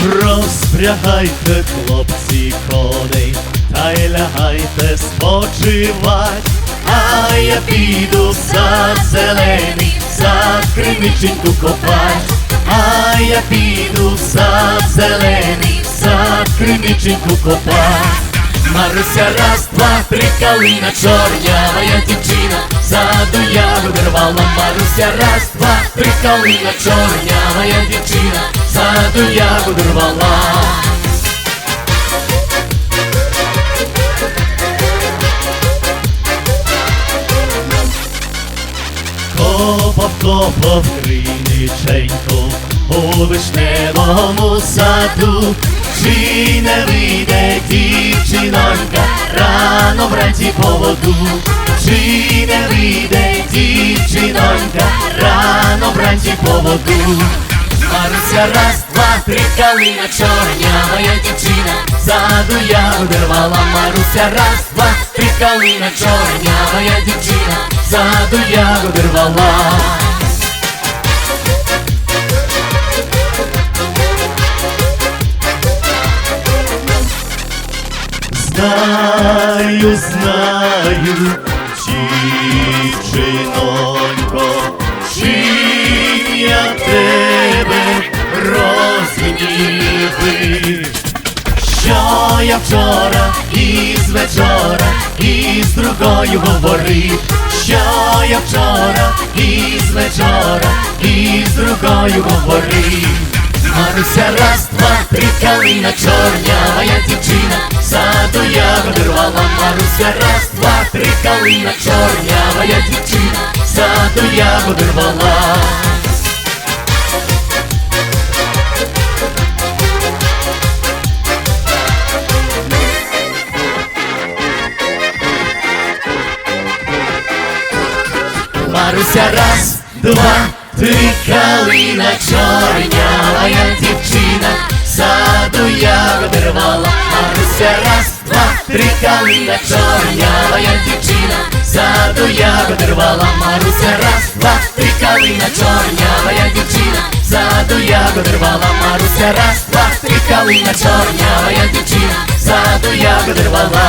Розпрягайте, хлопці, коней, та й лягайте спочивать, а я піду в сад зелений, в сад криниценьку копать, а я піду в сад зелений, в сад криниценьку копать. Маруся, раз, два, три, калина чорнявая дівчина, ззаду ягоди рвала. Маруся, раз, два, три, калина чорнявая дівчина, ззаду ягоди рвала. Копав криниченьку у вишневому саду, чи не вийде дівчинонька рано вранці по воду, чи не вийде дівчинонька рано вранці по воду. Маруся, раз, два, три, калина чорнявая дівчина, ззаду ягоди рвала. Маруся, раз, два, три, калина чорнявая дівчина, ззаду ягоди рвала. Знаю, знаю, дівчинонько, чим я тебе розгнівив, що я вчора із вечора із другою говорив, що я вчора із вечора із другою говорив. Маруся, раз, два, три, калина чорнявая дівчина, ззаду ягоди рвала. Маруся, раз, два, три, калина чорнявая дівчина, ззаду ягоди рвала. Маруся, раз, два, три, калина чорнявая дівчина, ззаду ягоди рвала. Маруся, раз, два, три, калина чорнявая дівчина, ззаду ягоди рвала. Маруся, раз, два, три, калина чорнявая дівчина, ззаду ягоди рвала. Маруся, раз, два, три, калина чорнявая дівчина, ззаду ягоди рвала.